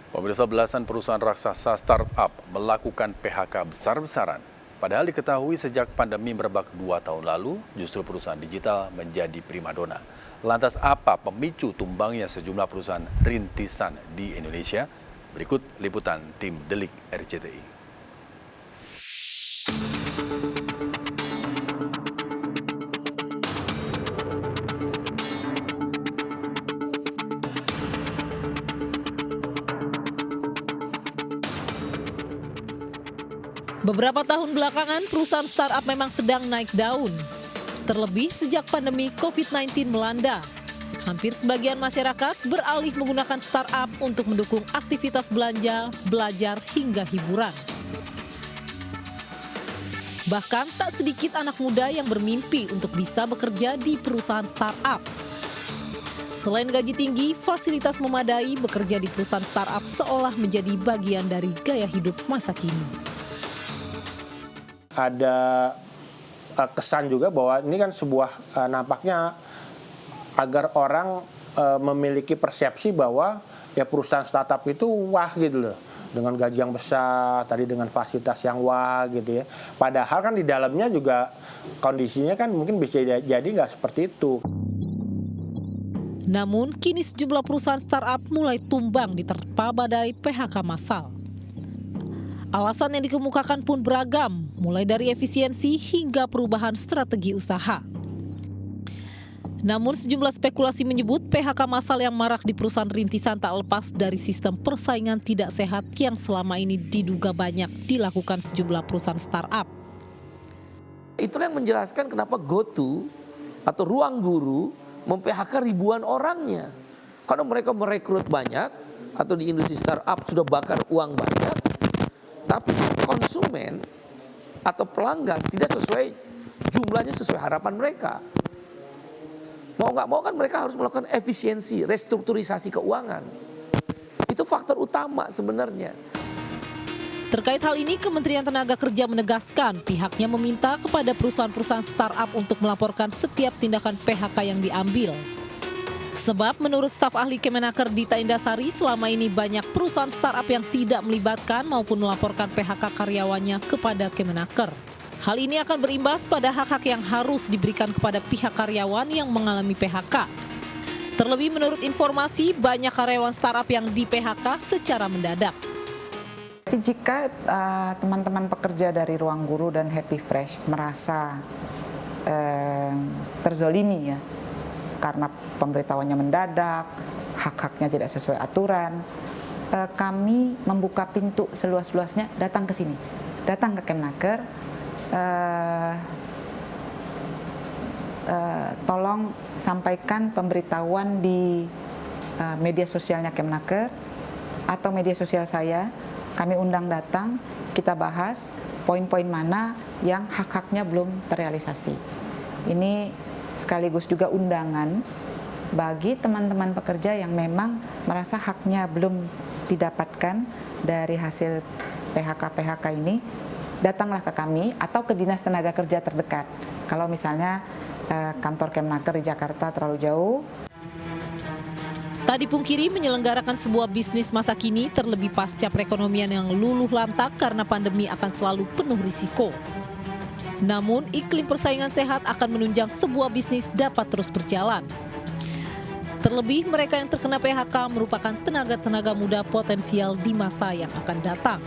Pemirsa, belasan perusahaan raksasa startup melakukan PHK besar-besaran. Padahal diketahui sejak pandemi merebak 2 tahun lalu, justru perusahaan digital menjadi primadona. Lantas apa pemicu tumbangnya sejumlah perusahaan rintisan di Indonesia? Berikut liputan tim Delik RCTI. Beberapa tahun belakangan, perusahaan startup memang sedang naik daun. Terlebih sejak pandemi COVID-19 melanda. Hampir sebagian masyarakat beralih menggunakan startup untuk mendukung aktivitas belanja, belajar, hingga hiburan. Bahkan tak sedikit anak muda yang bermimpi untuk bisa bekerja di perusahaan startup. Selain gaji tinggi, fasilitas memadai, bekerja di perusahaan startup seolah menjadi bagian dari gaya hidup masa kini. Ada kesan juga bahwa ini kan sebuah nampaknya agar orang memiliki persepsi bahwa ya perusahaan startup itu wah gitu loh, dengan gaji yang besar, tadi dengan fasilitas yang wah gitu ya. Padahal kan di dalamnya juga kondisinya kan mungkin bisa jadi nggak seperti itu. Namun kini sejumlah perusahaan startup mulai tumbang diterpa badai PHK massal. Alasan yang dikemukakan pun beragam, mulai dari efisiensi hingga perubahan strategi usaha. Namun sejumlah spekulasi menyebut PHK massal yang marak di perusahaan rintisan tak lepas dari sistem persaingan tidak sehat yang selama ini diduga banyak dilakukan sejumlah perusahaan startup. Itulah yang menjelaskan kenapa GoTo atau Ruang Guru mem-PHK ribuan orangnya. Karena mereka merekrut banyak atau di industri startup sudah bakar uang banyak. Tapi konsumen atau pelanggan tidak sesuai jumlahnya sesuai harapan mereka. Mau nggak mau kan mereka harus melakukan efisiensi, restrukturisasi keuangan. Itu faktor utama sebenarnya. Terkait hal ini, Kementerian Tenaga Kerja menegaskan pihaknya meminta kepada perusahaan-perusahaan startup untuk melaporkan setiap tindakan PHK yang diambil. Sebab menurut staf ahli Kemenaker Dita Indasari, selama ini banyak perusahaan startup yang tidak melibatkan maupun melaporkan PHK karyawannya kepada Kemenaker. Hal ini akan berimbas pada hak-hak yang harus diberikan kepada pihak karyawan yang mengalami PHK. Terlebih menurut informasi, banyak karyawan startup yang di-PHK secara mendadak. Jika teman-teman pekerja dari Ruang Guru dan Happy Fresh merasa terzolimi ya, karena pemberitahuannya mendadak, hak-haknya tidak sesuai aturan, kami membuka pintu seluas-luasnya, datang ke sini, datang ke Kemenaker, tolong sampaikan pemberitahuan di media sosialnya Kemenaker atau media sosial saya, kami undang datang, kita bahas poin-poin mana yang hak-haknya belum terrealisasi. Ini sekaligus juga undangan bagi teman-teman pekerja yang memang merasa haknya belum didapatkan dari hasil PHK ini, datanglah ke kami atau ke Dinas Tenaga Kerja terdekat. Kalau misalnya kantor Kemenaker di Jakarta terlalu jauh. Tak dipungkiri, menyelenggarakan sebuah bisnis masa kini terlebih pasca perekonomian yang luluh lantak karena pandemi akan selalu penuh risiko. Namun, iklim persaingan sehat akan menunjang sebuah bisnis dapat terus berjalan. Terlebih, mereka yang terkena PHK merupakan tenaga-tenaga muda potensial di masa yang akan datang.